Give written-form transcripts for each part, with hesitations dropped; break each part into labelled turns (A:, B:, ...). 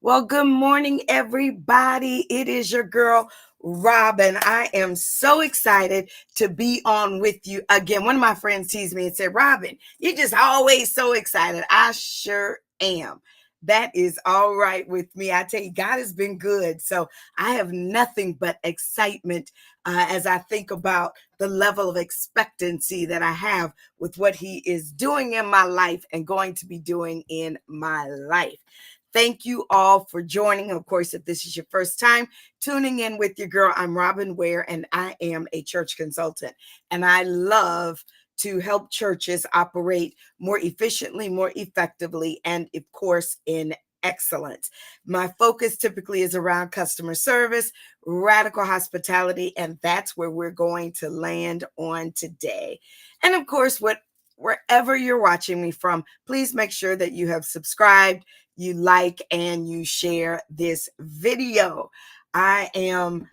A: Well, good morning, everybody. It is your girl, Robin. I am so excited to be on with you again. One of my friends teased me and said, Robin, you're just always so excited. I sure am. That is all right with me. I tell you, God has been good. So I have nothing but excitement as I think about the level of expectancy that I have with what He is doing in my life and going to be doing in my life. Thank you all for joining. Of course, if this is your first time tuning in with your girl, I'm Robin Ware, and I am a church consultant. And I love to help churches operate more efficiently, more effectively, and of course, in excellence. My focus typically is around customer service, radical hospitality, and that's where we're going to land on today. And of course, wherever you're watching me from, please make sure that you have subscribed, you like, and you share this video. I am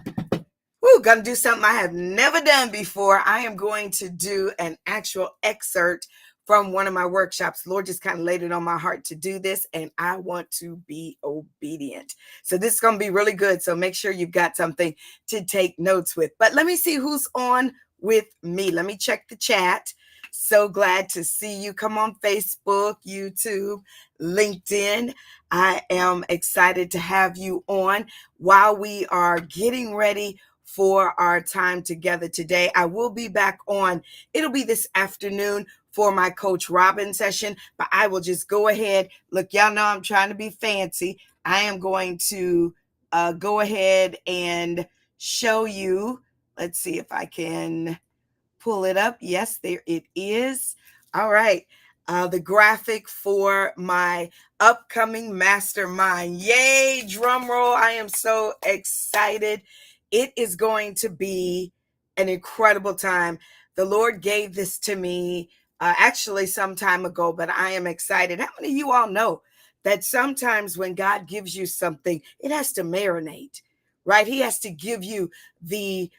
A: going to do something I have never done before. I am going to do an actual excerpt from one of my workshops. The Lord just kind of laid it on my heart to do this, and I want to be obedient. So this is going to be really good. So make sure you've got something to take notes with. But let me see who's on with me. Let me check the chat. So glad to see you. Come on, Facebook, YouTube, LinkedIn. I am excited to have you on while we are getting ready for our time together today. I will be back on. It'll be this afternoon for my Coach Robin session, but I will just go ahead. Look, y'all know I'm trying to be fancy. I am going to go ahead and show you. Let's see if I can pull it up. Yes, there it is. All right. The graphic for my upcoming mastermind. Yay, drum roll. I am so excited. It is going to be an incredible time. The Lord gave this to me actually some time ago, but I am excited. How many of you all know that sometimes when God gives you something, it has to marinate, right? He has to give you the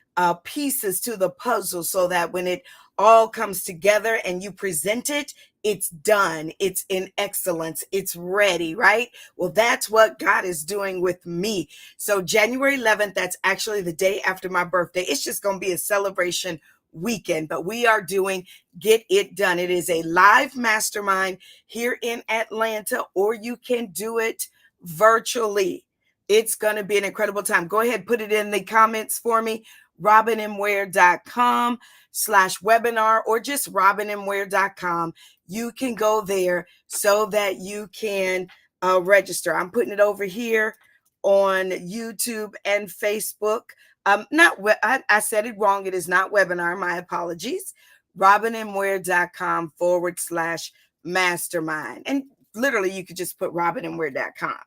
A: pieces to the puzzle so that when it all comes together and you present it, it's done, it's in excellence, it's ready, right? Well, that's what God is doing with me. So January 11th, that's actually the day after my birthday. It's just going to be a celebration weekend, but we are doing Get It Done. It is a live mastermind here in Atlanta, or you can do it virtually. It's going to be an incredible time. Go ahead, put it in the comments for me. robinmware.com/webinar or just robinmware.com. You can go there so that you can register. I'm putting it over here on YouTube and Facebook. I said it wrong. It is not webinar. My apologies. robinmware.com/mastermind. And literally, you could just put robinmware.com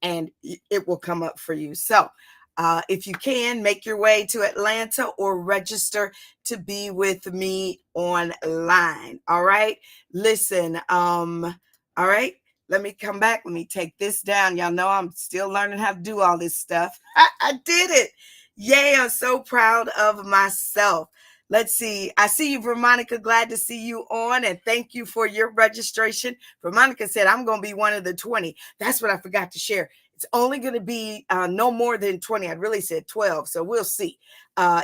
A: and it will come up for you. So if you can, make your way to Atlanta or register to be with me online. All right. Listen. All right. Let me come back. Let me take this down. Y'all know I'm still learning how to do all this stuff. I did it. Yay. I'm so proud of myself. Let's see. I see you, Veronica. Glad to see you on, and thank you for your registration. Veronica said, I'm going to be one of the 20. That's what I forgot to share. It's only going to be no more than 20. I really said 12. So we'll see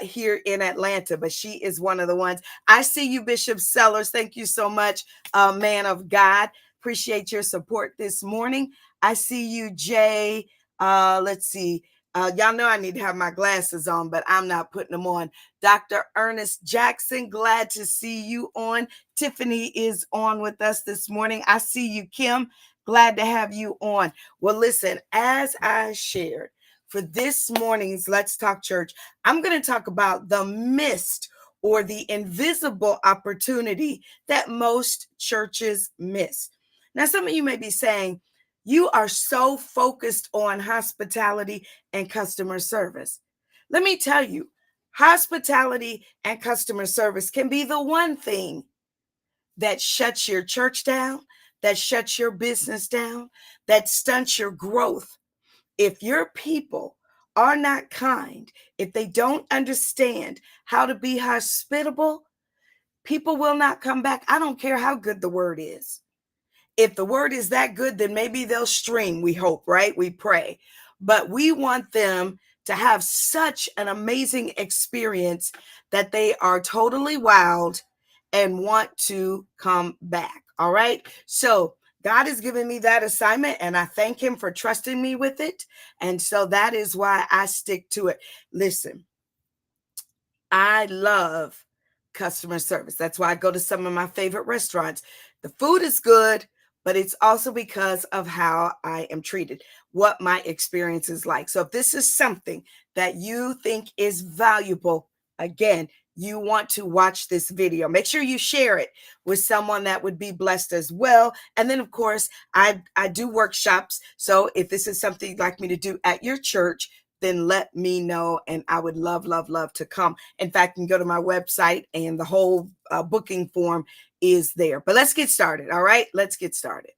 A: here in Atlanta. But she is one of the ones. I see you, Bishop Sellers. Thank you so much, man of God. Appreciate your support this morning. I see you, Jay. Let's see. Y'all know I need to have my glasses on, but I'm not putting them on. Dr. Ernest Jackson, glad to see you on. Tiffany is on with us this morning. I see you, Kim. Glad to have you on. Well, listen, as I shared for this morning's Let's Talk Church, I'm going to talk about the missed or the invisible opportunity that most churches miss. Now, some of you may be saying, you are so focused on hospitality and customer service. Let me tell you, hospitality and customer service can be the one thing that shuts your church down, that shuts your business down, that stunts your growth. If your people are not kind, if they don't understand how to be hospitable, people will not come back. I don't care how good the word is. If the word is that good, then maybe they'll stream, we hope, right? We pray. But we want them to have such an amazing experience that they are totally wowed and want to come back. All right. So God has given me that assignment, and I thank him for trusting me with it. And so that is why I stick to it. Listen, I love customer service. That's why I go to some of my favorite restaurants. The food is good, but it's also because of how I am treated, what my experience is like. So if this is something that you think is valuable, again, you want to watch this video. Make sure you share it with someone that would be blessed as well. And then, of course, I do workshops. So if this is something you'd like me to do at your church, then let me know, and I would love, love, love to come. In fact, you can go to my website, and the whole booking form is there. But let's get started, all right? Let's get started.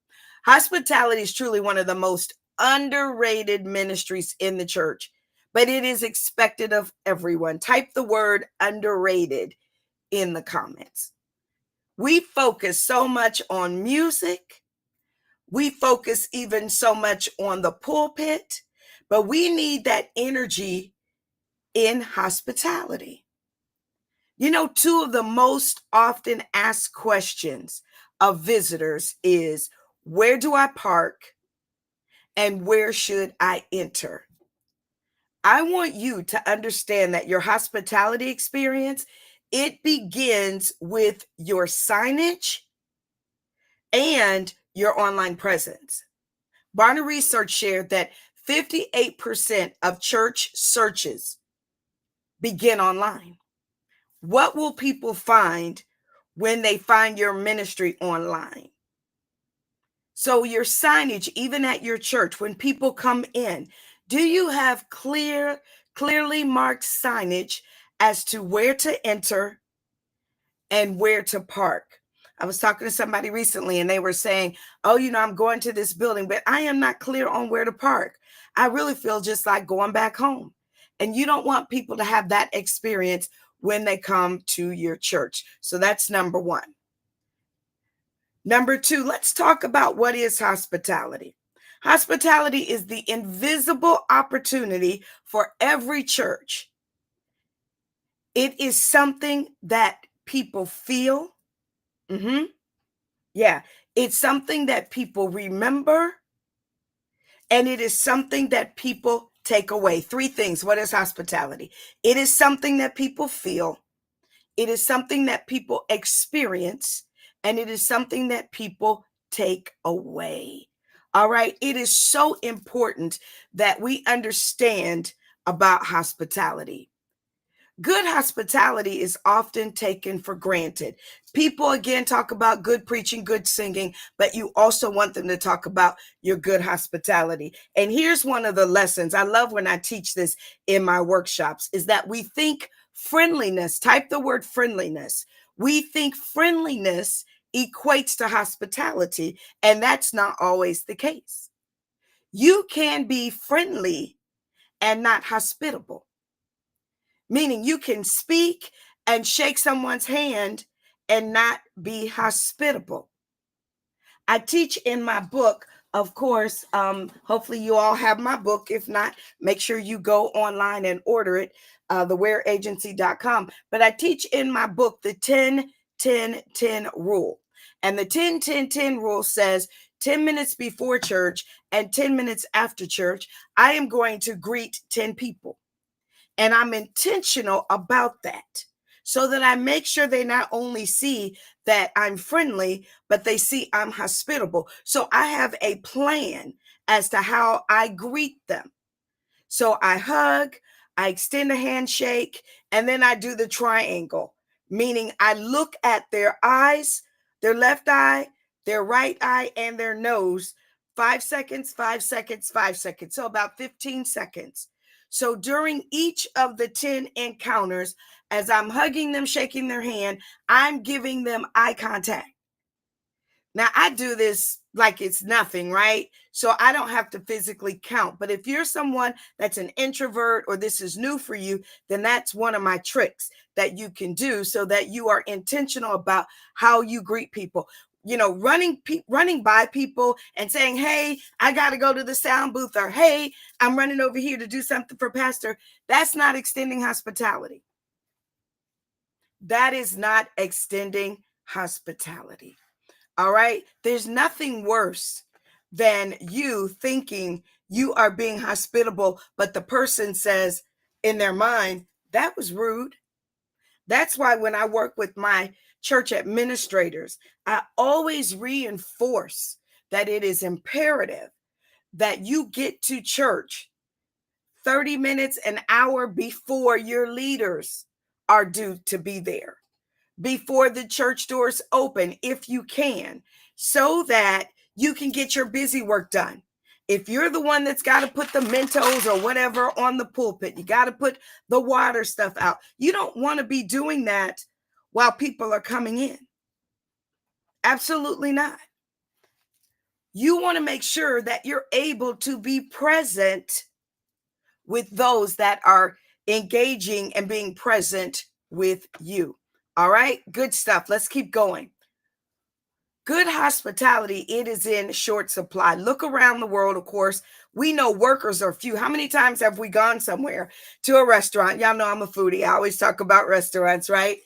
A: Hospitality is truly one of the most underrated ministries in the church, but it is expected of everyone. Type the word underrated in the comments. We focus so much on music. We focus even so much on the pulpit, but we need that energy in hospitality. You know, two of the most often asked questions of visitors is, where do I park and where should I enter? I want you to understand that your hospitality experience, it begins with your signage and your online presence. Barna Research shared that 58% of church searches begin online. What will people find when they find your ministry online? So your signage, even at your church, when people come in, do you have clearly marked signage as to where to enter and where to park? I was talking to somebody recently, and they were saying, oh, I'm going to this building, but I am not clear on where to park. I really feel just like going back home. And you don't want people to have that experience when they come to your church. So that's number one. Number two, let's talk about what is hospitality. Hospitality is the invisible opportunity for every church. It is something that people feel. Yeah, it's something that people remember, and it is something that people take away. Three things. What is hospitality? It is something that people feel. It is something that people experience, and it is something that people take away. All right. It is so important that we understand about hospitality. Good hospitality is often taken for granted. People, again, talk about good preaching, good singing, but you also want them to talk about your good hospitality. And here's one of the lessons I love when I teach this in my workshops, is that we think friendliness, type the word friendliness. We think friendliness equates to hospitality, and that's not always the case. You can be friendly and not hospitable. Meaning you can speak and shake someone's hand and not be hospitable. I teach in my book, of course, hopefully you all have my book. If not, make sure you go online and order it, thewearagency.com. But I teach in my book the 10-10-10 rule. And the 10-10-10 rule says 10 minutes before church and 10 minutes after church, I am going to greet 10 people. And I'm intentional about that, so that I make sure they not only see that I'm friendly, but they see I'm hospitable. So I have a plan as to how I greet them. So I hug, I extend a handshake, and then I do the triangle, meaning I look at their eyes, their left eye, their right eye, and their nose, 5 seconds, 5 seconds, 5 seconds. So about 15 seconds. So during each of the 10 encounters, as I'm hugging them, shaking their hand, I'm giving them eye contact. Now, I do this like it's nothing, right? So I don't have to physically count. But if you're someone that's an introvert, or this is new for you, then that's one of my tricks that you can do, so that you are intentional about how you greet people. running by people and saying, hey, I got to go to the sound booth, or hey, I'm running over here to do something for pastor. That's not extending hospitality. That is not extending hospitality. All right. There's nothing worse than you thinking you are being hospitable, but the person says in their mind, that was rude. That's why when I work with my church administrators, I always reinforce that it is imperative that you get to church 30 minutes, an hour before your leaders are due to be there, before the church doors open, if you can, so that you can get your busy work done. If you're the one that's got to put the Mentos or whatever on the pulpit, you got to put the water stuff out. You don't want to be doing that while people are coming in. Absolutely not. You want to make sure that you're able to be present with those that are engaging and being present with you. All right, good stuff. Let's keep going. Good hospitality, it is in short supply. Look around the world, of course. We know workers are few. How many times have we gone somewhere to a restaurant? Y'all know I'm a foodie. I always talk about restaurants, right?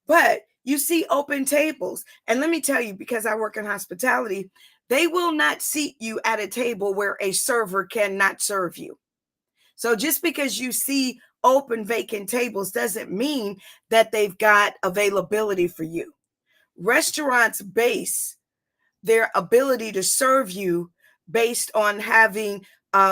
A: But you see open tables. And let me tell you, because I work in hospitality, they will not seat you at a table where a server cannot serve you. So just because you see open vacant tables doesn't mean that they've got availability for you. Restaurants base their ability to serve you based on having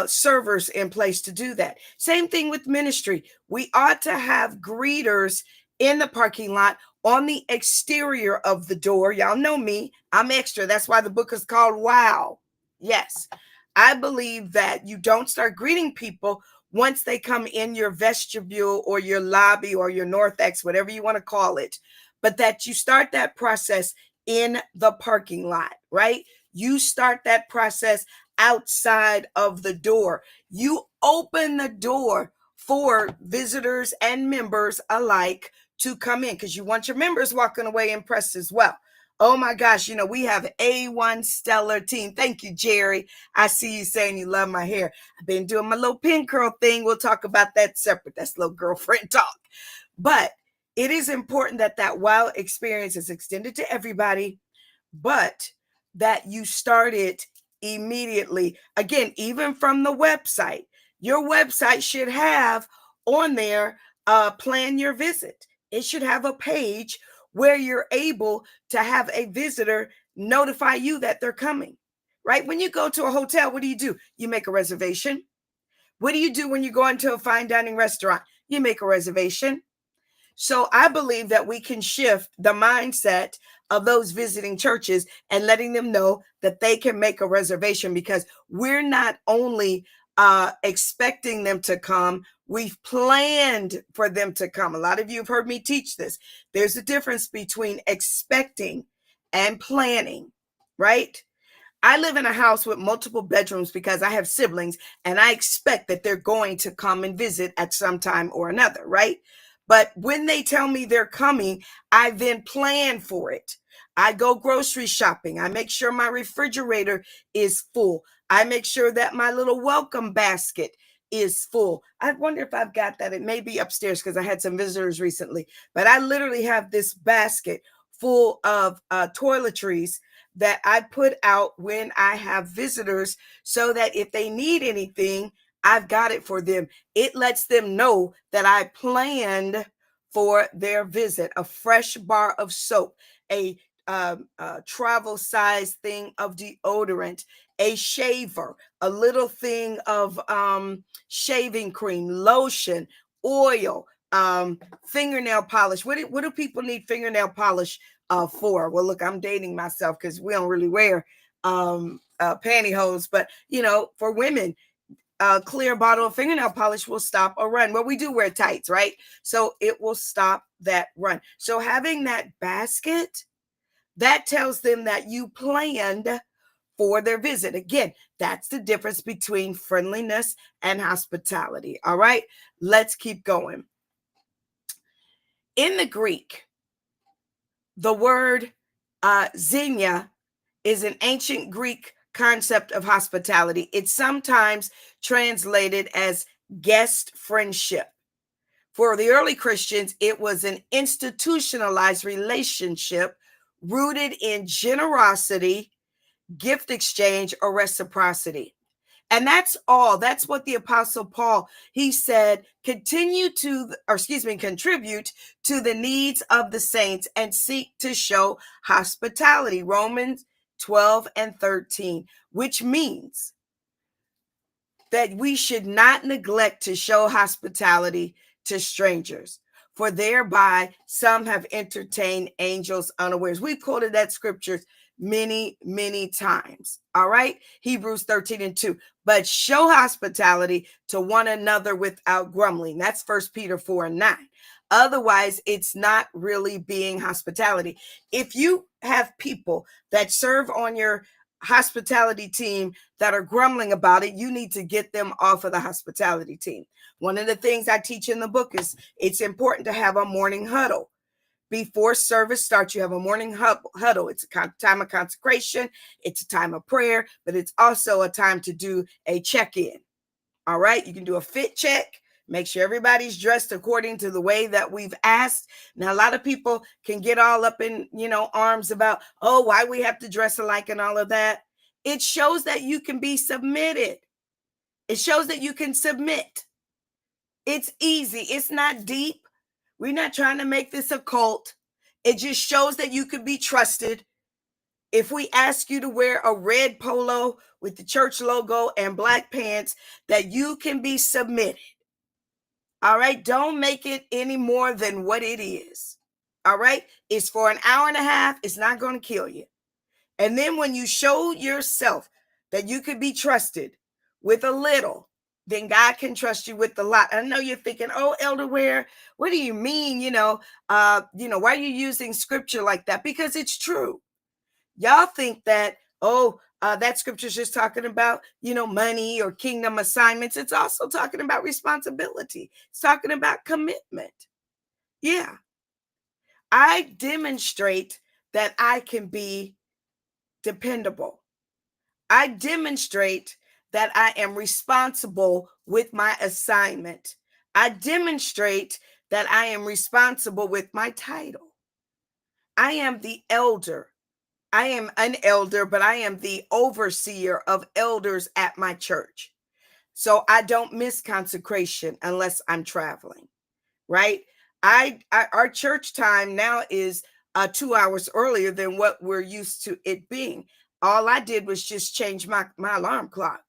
A: servers in place to do that. Same thing with ministry. We ought to have greeters in the parking lot on the exterior of the door. Y'all know me. I'm extra. That's why the book is called Wow. Yes. I believe that you don't start greeting people once they come in your vestibule or your lobby or your Northex, whatever you want to call it, but that you start that process in the parking lot, right? You start that process outside of the door. You open the door for visitors and members alike to come in, because you want your members walking away impressed as well. Oh my gosh, we have A1 stellar team. Thank you, Jerry. I see you saying you love my hair. I've been doing my little pin curl thing. We'll talk about that separate. That's little girlfriend talk. But it is important that that wow experience is extended to everybody, but that you start it immediately. Again, even from the website, your website should have on there, plan your visit. It should have a page where you're able to have a visitor notify you that they're coming, right? When you go to a hotel, what do? You make a reservation. What do you do when you go into a fine dining restaurant? You make a reservation. So I believe that we can shift the mindset of those visiting churches and letting them know that they can make a reservation, because we're not only expecting them to come, we've planned for them to come. A lot of you have heard me teach this. There's a difference between expecting and planning, right? I live in a house with multiple bedrooms because I have siblings, and I expect that they're going to come and visit at some time or another, right? But when they tell me they're coming, I then plan for it. I go grocery shopping. I make sure my refrigerator is full. I make sure that my little welcome basket is full. I wonder if I've got that. It may be upstairs because I had some visitors recently. But I literally have this basket full of toiletries that I put out when I have visitors, so that if they need anything, I've got it for them. It lets them know that I planned for their visit. A fresh bar of soap, a travel size thing of deodorant, a shaver, a little thing of shaving cream, lotion, oil, fingernail polish. What do people need fingernail polish for? Well, look, I'm dating myself because we don't really wear pantyhose, but for women, a clear bottle of fingernail polish will stop a run. Well, we do wear tights, right? So it will stop that run. So having that basket, that tells them that you planned for their visit. Again, that's the difference between friendliness and hospitality. All right, let's keep going. In the Greek, the word Xenia is an ancient Greek concept of hospitality. It's sometimes translated as guest friendship. For the early Christians, it was an institutionalized relationship rooted in generosity, gift exchange, or reciprocity. And that's all. That's what the Apostle Paul, he said, contribute to the needs of the saints and seek to show hospitality. Romans 12 and 13, which means that we should not neglect to show hospitality to strangers, for thereby some have entertained angels unawares. We've quoted that scripture many, many times. All right. Hebrews 13 and 2. But show hospitality to one another without grumbling. That's 1 Peter 4 and 9. Otherwise, it's not really being hospitality. If you have people that serve on your hospitality team that are grumbling about it, you need to get them off of the hospitality team. One of the things I teach in the book is it's important to have a morning huddle. Before service starts, you have a morning huddle. It's a time of consecration. It's a time of prayer, but it's also a time to do a check-in. All right. You can do a fit check. Make sure everybody's dressed according to the way that we've asked. Now, a lot of people can get all up in, arms about, oh, why we have to dress alike and all of that. It shows that you can be submitted. It shows that you can submit. It's easy. It's not deep. We're not trying to make this a cult. It just shows that you could be trusted. If we ask you to wear a red polo with the church logo and black pants, that you can be submitted. All right. Don't make it any more than what it is. All right. It's for an hour and a half. It's not going to kill you. And then when you show yourself that you could be trusted with a little, then God can trust you with a lot. I know you're thinking, oh, Elder Ware, what do you mean? Why are you using scripture like that? Because it's true. Y'all think that, that scripture is just talking about, money or kingdom assignments. It's also talking about responsibility. It's talking about commitment. Yeah. I demonstrate that I can be dependable. I demonstrate that I am responsible with my assignment. I demonstrate that I am responsible with my title. I am the elder. I am an elder, but I am the overseer of elders at my church. So I don't miss consecration unless I'm traveling, right? Our church time now is 2 hours earlier than what we're used to it being. All I did was just change my alarm clock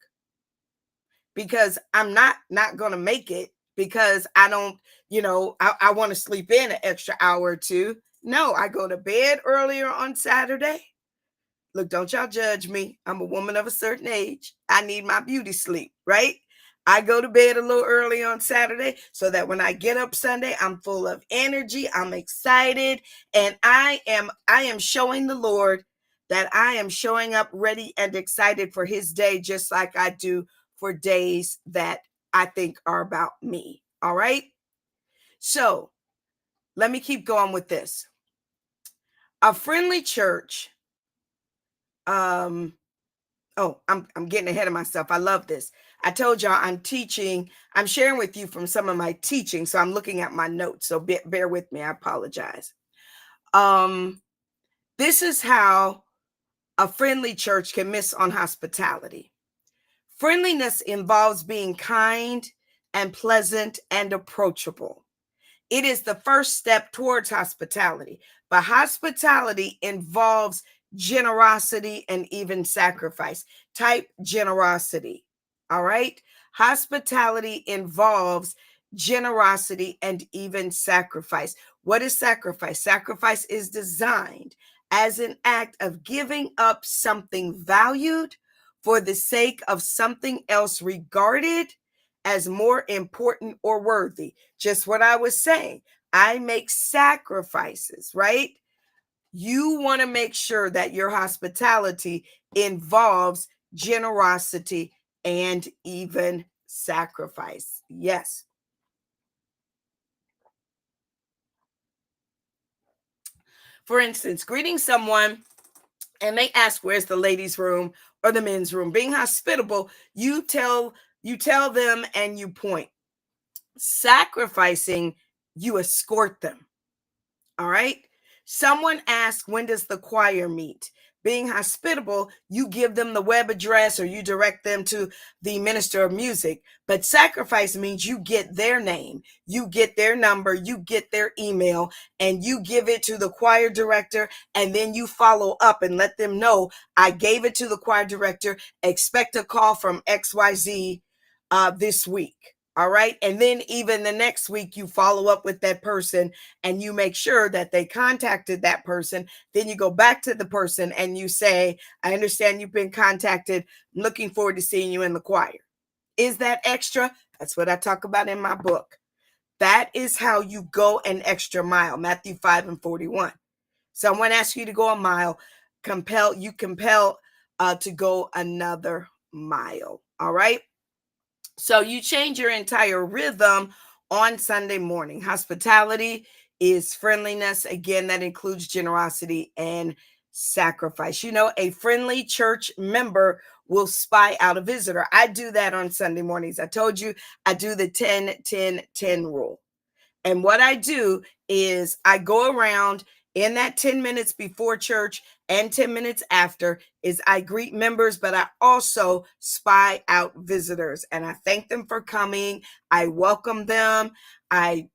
A: because I'm not going to make it because I don't, I want to sleep in an extra hour or two. No, I go to bed earlier on Saturday. Look, don't y'all judge me. I'm a woman of a certain age. I need my beauty sleep, right? I go to bed a little early on Saturday so that when I get up Sunday, I'm full of energy. I'm excited. And I am showing the Lord that I am showing up ready and excited for his day, just like I do for days that I think are about me. All right. So let me keep going with this. A friendly church. I'm getting ahead of myself. I love this. I told y'all I'm sharing with you from some of my teaching. So I'm looking at my notes. So bear with me. I apologize. This is how a friendly church can miss on hospitality. Friendliness involves being kind and pleasant and approachable. It is the first step towards hospitality, but hospitality involves generosity and even sacrifice. Type generosity. All right. Hospitality involves generosity and even sacrifice. What is sacrifice? Sacrifice is designed as an act of giving up something valued for the sake of something else regarded as more important or worthy. Just what I was saying. I make sacrifices, right? You want to make sure that your hospitality involves generosity and even sacrifice. Yes. For instance, greeting someone and they ask where's the ladies' room or the men's room. Being hospitable, you tell them and you point. Sacrificing, you escort them. All right. Someone asks, when does the choir meet? Being hospitable, you give them the web address or you direct them to the minister of music. But sacrifice means you get their name, you get their number, you get their email, and you give it to the choir director. And then you follow up and let them know, I gave it to the choir director. Expect a call from XYZ this week. All right. And then even the next week, you follow up with that person and you make sure that they contacted that person. Then you go back to the person and you say, I understand you've been contacted. I'm looking forward to seeing you in the choir. Is that extra? That's what I talk about in my book. That is how you go an extra mile. Matthew 5:41. Someone asks you to go a mile, compel to go another mile. All right. So you change your entire rhythm on Sunday morning. Hospitality is friendliness. Again, that includes generosity and sacrifice. You know, a friendly church member will spy out a visitor. I do that on Sunday mornings. I told you I do the 10-10-10 rule. And what I do is I go around in that 10 minutes before church and 10 minutes after is I greet members, but I also spy out visitors and I thank them for coming. I welcome them. I,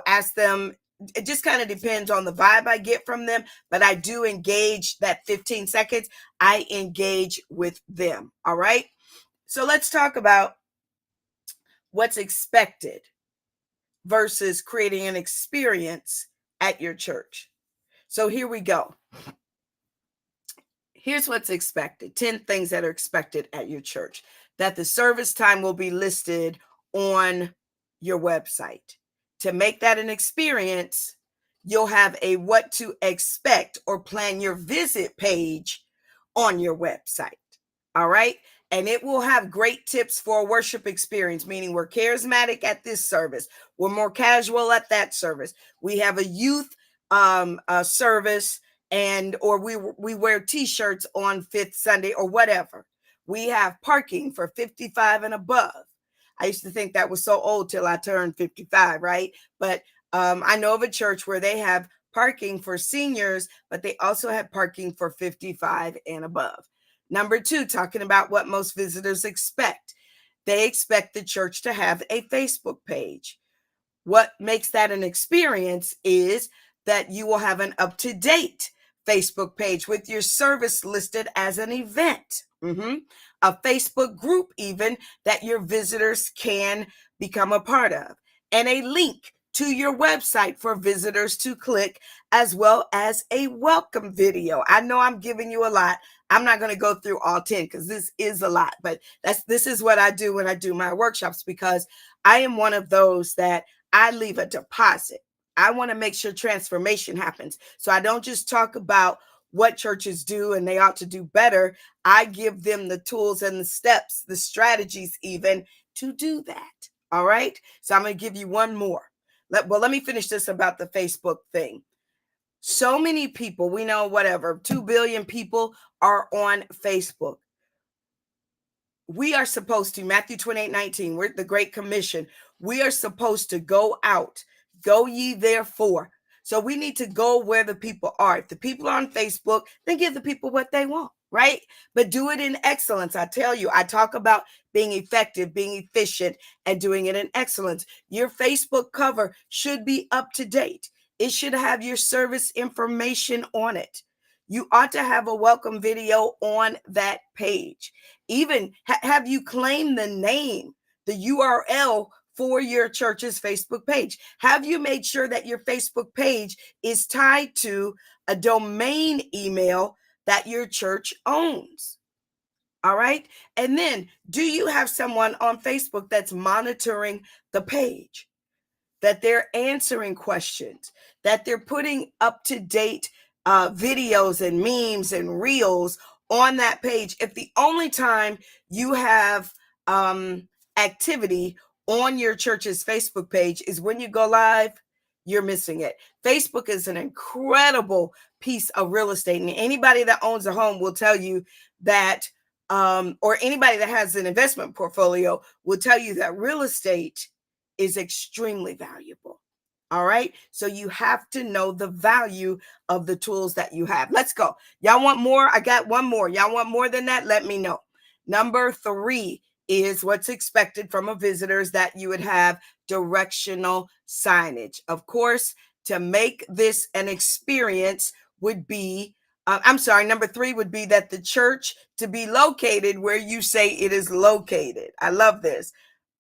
A: ask them. It just kind of depends on the vibe I get from them, but I do engage that 15 seconds. I engage with them. All right. So let's talk about what's expected versus creating an experience at your church. So here we go. Here's what's expected. 10 things that are expected at your church. That the service time will be listed on your website. To make that an experience, you'll have a what to expect or plan your visit page on your website. All right. And it will have great tips for a worship experience, meaning we're charismatic at this service. We're more casual at that service. We have a youth service or we wear t-shirts on Fifth Sunday or whatever. We have parking for 55 and above. I used to think that was so old till I turned 55, right? But I know of a church where they have parking for seniors, but they also have parking for 55 and above. Number 2, talking about what most visitors expect. They expect the church to have a Facebook page. What makes that an experience is that you will have an up-to-date Facebook page with your service listed as an event. A Facebook group even that your visitors can become a part of. And a link to your website for visitors to click, as well as a welcome video. I know I'm giving you a lot. I'm not going to go through all 10 because this is a lot, but this is what I do when I do my workshops, because I am one of those that I leave a deposit. I want to make sure transformation happens. So I don't just talk about what churches do and they ought to do better. I give them the tools and the steps, the strategies even to do that. All right. So I'm going to give you one more. Let me finish this about the Facebook thing. So many people, we know 2 billion people are on Facebook. We are supposed to, Matthew 28:19, we're the Great Commission. We are supposed to go out, go ye therefore. So we need to go where the people are. If the people are on Facebook, then give the people what they want, right? But do it in excellence. I tell you, I talk about being effective, being efficient, and doing it in excellence. Your Facebook cover should be up to date. It should have your service information on it. You ought to have a welcome video on that page. Even have you claimed the name, the URL for your church's Facebook page? Have you made sure that your Facebook page is tied to a domain email that your church owns? All right. And then, do you have someone on Facebook that's monitoring the page, that they're answering questions, that they're putting up-to-date videos and memes and reels on that page? If the only time you have activity on your church's Facebook page is when you go live, you're missing it. Facebook is an incredible piece of real estate. And anybody that owns a home will tell you that, or anybody that has an investment portfolio will tell you that real estate is extremely valuable. All right. So you have to know the value of the tools that you have. Let's go. Y'all want more? I got one more. Y'all want more than that? Let me know. Number 3 is what's expected from a visitor is that you would have directional signage. Of course, to make this an experience would be, number 3 would be that the church to be located where you say it is located. I love this.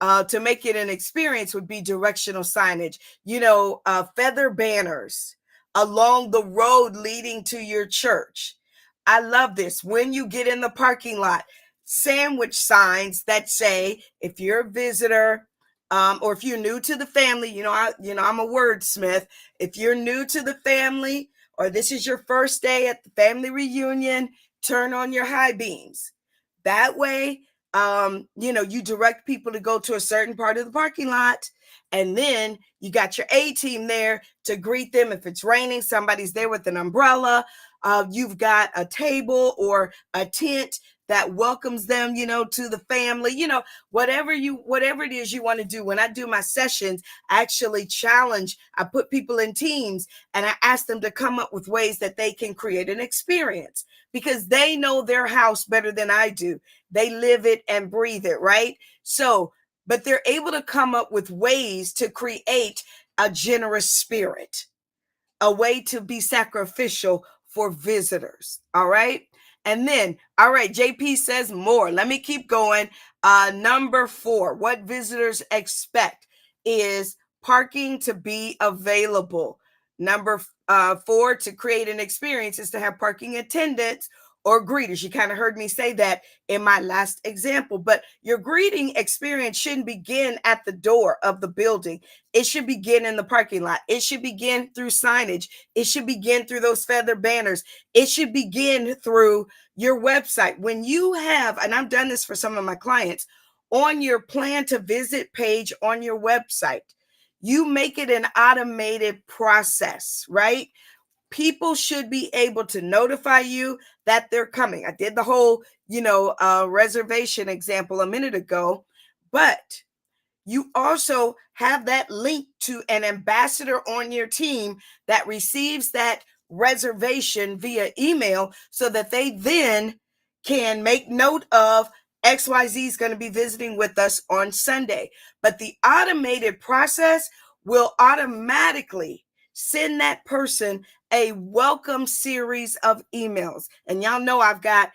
A: To make it an experience would be directional signage, feather banners along the road leading to your church. I love this. When you get in the parking lot, sandwich signs that say, if you're a visitor, or if you're new to the family, I'm a wordsmith. If you're new to the family, or this is your first day at the family reunion, turn on your high beams. That way, you direct people to go to a certain part of the parking lot, and then you got your A team there to greet them. If it's raining, somebody's there with an umbrella. You've got a table or a tent that welcomes them, to the family, whatever it is you want to do. When I do my sessions, I actually I put people in teams and I ask them to come up with ways that they can create an experience, because they know their house better than I do. They live it and breathe it, right? So, but they're able to come up with ways to create a generous spirit, a way to be sacrificial for visitors. All right. And then, all right, JP says more. Let me keep going. Number 4, what visitors expect is parking to be available. Number 4, to create an experience is to have parking attendants or greeters. You kind of heard me say that in my last example, but your greeting experience shouldn't begin at the door of the building. It should begin in the parking lot. It should begin through signage. It should begin through those feather banners. It should begin through your website. When you have, and I've done this for some of my clients, on your plan to visit page on your website, you make it an automated process, right? People should be able to notify you that they're coming. I did the whole, reservation example a minute ago, but you also have that link to an ambassador on your team that receives that reservation via email, so that they then can make note of XYZ is going to be visiting with us on Sunday. But the automated process will automatically send that person a welcome series of emails. And y'all know I've got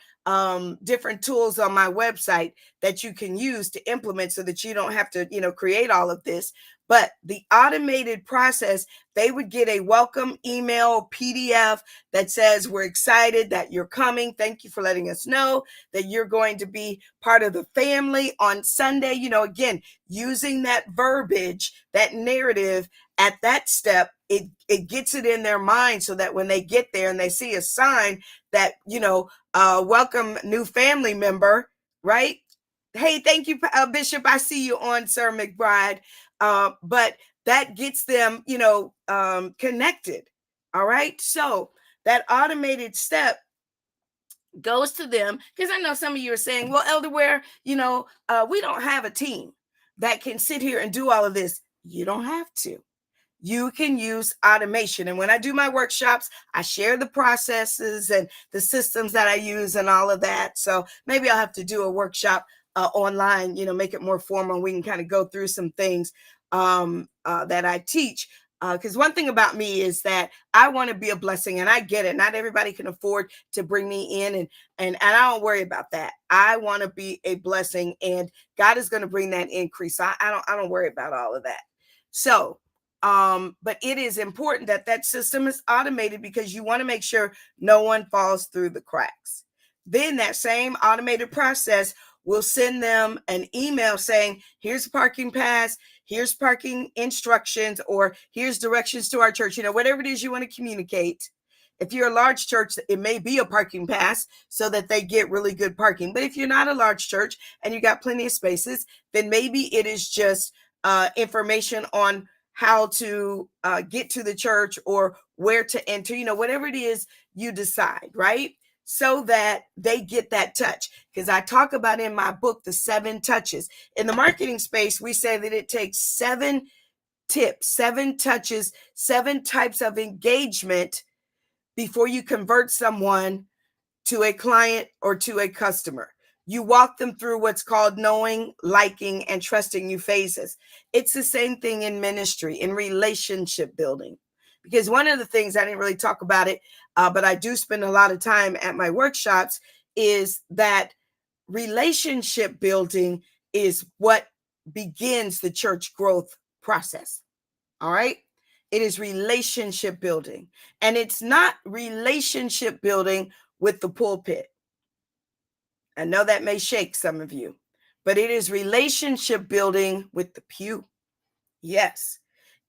A: different tools on my website that you can use to implement so that you don't have to, create all of this. But the automated process, they would get a welcome email PDF that says, we're excited that you're coming. Thank you for letting us know that you're going to be part of the family on Sunday. Again, using that verbiage, that narrative at that step, it gets it in their mind so that when they get there and they see a sign that, welcome new family member, right? Hey, thank you, Bishop. I see you on, Sir McBride. But that gets them, connected. All right. So that automated step goes to them, because I know some of you are saying, well, Elder Ware, we don't have a team that can sit here and do all of this. You don't have to. You can use automation. And when I do my workshops, I share the processes and the systems that I use and all of that. So maybe I'll have to do a workshop online, make it more formal. We can kind of go through some things that I teach. Because one thing about me is that I want to be a blessing, and I get it. Not everybody can afford to bring me in, and I don't worry about that. I want to be a blessing, and God is going to bring that increase. I don't worry about all of that. So, but it is important that that system is automated, because you want to make sure no one falls through the cracks. Then that same automated process will send them an email saying, here's a parking pass, here's parking instructions, or here's directions to our church, whatever it is you want to communicate. If you're a large church, it may be a parking pass so that they get really good parking. But if you're not a large church and you got plenty of spaces, then maybe it is just information on how to get to the church or where to enter, whatever it is you decide, right? So that they get that touch. Because I talk about in my book, the 7 touches. In the marketing space, we say that it takes 7 tips, 7 touches, 7 types of engagement before you convert someone to a client or to a customer. You walk them through what's called knowing, liking, and trusting you phases. It's the same thing in ministry, in relationship building. Because one of the things, I didn't really talk about it, but I do spend a lot of time at my workshops, is that relationship building is what begins the church growth process. All right. It is relationship building. And it's not relationship building with the pulpit. I know that may shake some of you, but it is relationship building with the pew. Yes,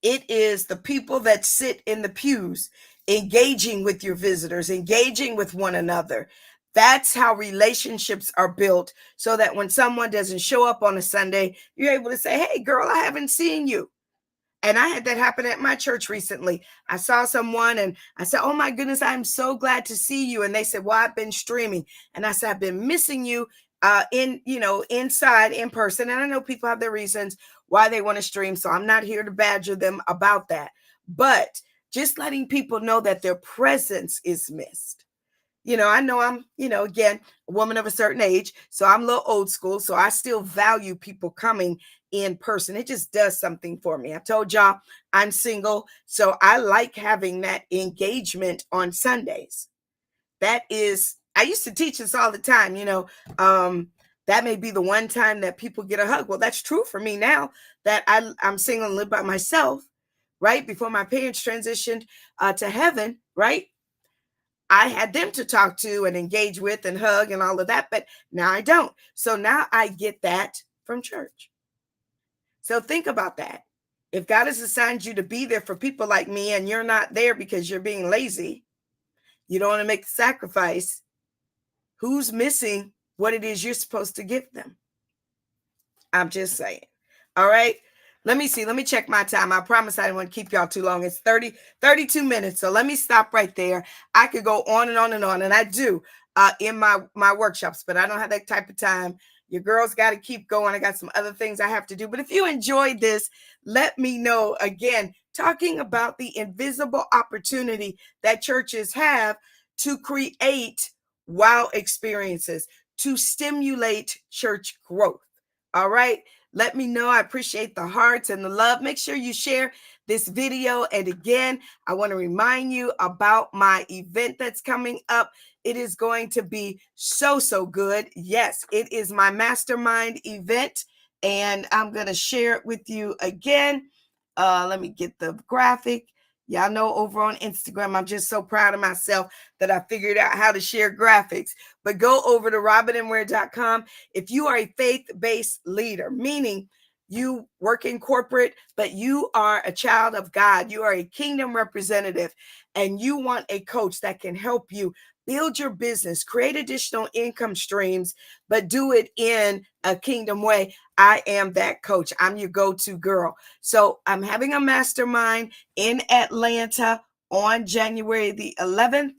A: it is the people that sit in the pews, engaging with your visitors, engaging with one another. That's how relationships are built, so that when someone doesn't show up on a Sunday, you're able to say, hey, girl, I haven't seen you. And I had that happen at my church recently. I saw someone and I said, oh my goodness, I'm so glad to see you. And they said, well, I've been streaming. And I said, I've been missing you inside, in person. And I know people have their reasons why they want to stream. So I'm not here to badger them about that. But just letting people know that their presence is missed. I know I'm, again, a woman of a certain age, so I'm a little old school. So I still value people coming in person. It just does something for me. I told y'all I'm single, so I like having that engagement on Sundays. That is, I used to teach this all the time, that may be the one time that people get a hug. Well, that's true for me now that I'm single and live by myself, right? Before my parents transitioned to heaven, right? I had them to talk to and engage with and hug and all of that, but now I don't. So now I get that from church. So think about that. If God has assigned you to be there for people like me and you're not there because you're being lazy, you don't want to make the sacrifice, who's missing what it is you're supposed to give them? I'm just saying. All right. Let me see. Let me check my time. I promise I didn't want to keep y'all too long. It's 32 minutes. So let me stop right there. I could go on and on and on. And I do in my workshops, but I don't have that type of time. Your girl's got to keep going. I got some other things I have to do. But if you enjoyed this, let me know. Again, talking about the invisible opportunity that churches have to create wow experiences, to stimulate church growth. All right. Let me know. I appreciate the hearts and the love. Make sure you share this video. And again, I want to remind you about my event that's coming up. It is going to be so good. Yes, it is my mastermind event. And I'm going to share it with you again. Let me get the graphic. Y'all know over on Instagram, I'm just so proud of myself that I figured out how to share graphics. But go over to robinandware.com. If you are a faith-based leader, meaning you work in corporate, but you are a child of God, you are a kingdom representative, and you want a coach that can help you build your business, create additional income streams, but do it in a kingdom way, I am that coach. I'm your go-to girl. So I'm having a mastermind in Atlanta on January the 11th.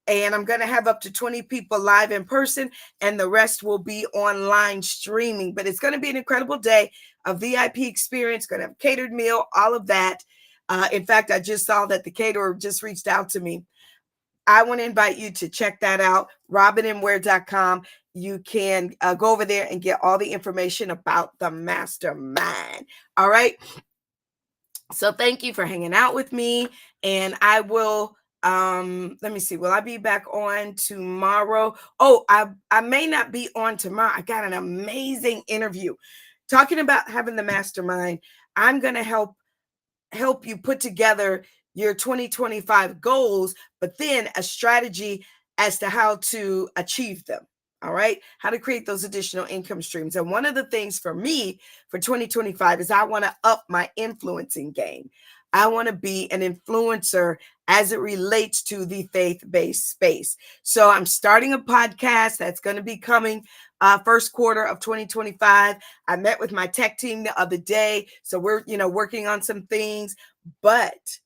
A: And I'm going to have up to 20 people live in person, and the rest will be online streaming. But it's going to be an incredible day, a VIP experience, going to have a catered meal, all of that. In fact, I just saw that the caterer just reached out to me. I want to invite you to check that out, robinandware.com. You can go over there and get all the information about the mastermind. All right. So thank you for hanging out with me. And I will, let me see, will I be back on tomorrow? Oh, I may not be on tomorrow. I got an amazing interview talking about having the mastermind. I'm going to help you put together your 2025 goals, but then a strategy as to how to achieve them. All right. How to create those additional income streams. And one of the things for me for 2025 is I want to up my influencing game. I want to be an influencer as it relates to the faith-based space. So I'm starting a podcast that's going to be coming first quarter of 2025. I met with my tech team the other day. So we're, working on some things, but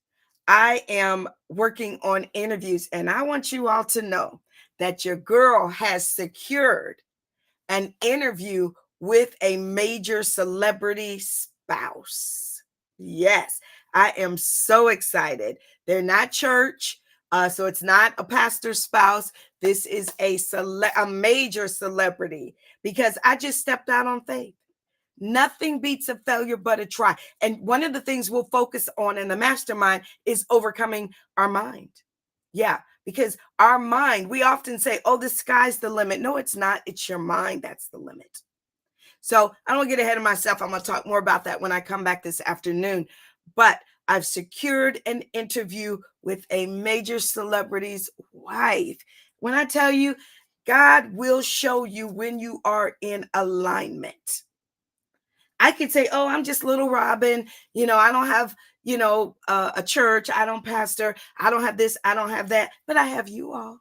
A: I am working on interviews, and I want you all to know that your girl has secured an interview with a major celebrity spouse. Yes, I am so excited. They're not church, so it's not a pastor's spouse. This is a major celebrity, because I just stepped out on faith. Nothing beats a failure but a try. And one of the things we'll focus on in the mastermind is overcoming our mind. Yeah, because our mind, we often say, oh, the sky's the limit. No, it's not. It's your mind that's the limit. So I don't get ahead of myself. I'm going to talk more about that when I come back this afternoon. But I've secured an interview with a major celebrity's wife. When I tell you, God will show you when you are in alignment. I could say, oh, I'm just little Robin. I don't have, a church. I don't pastor. I don't have this. I don't have that. But I have you all.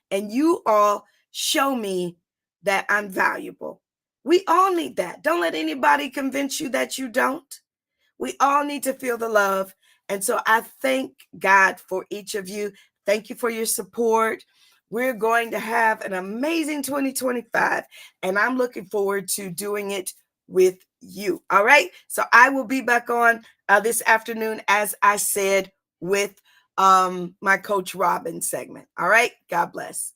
A: And you all show me that I'm valuable. We all need that. Don't let anybody convince you that you don't. We all need to feel the love. And so I thank God for each of you. Thank you for your support. We're going to have an amazing 2025, and I'm looking forward to doing it with you. All right. So I will be back on this afternoon, as I said, with my Coach Robin segment. All right. God bless.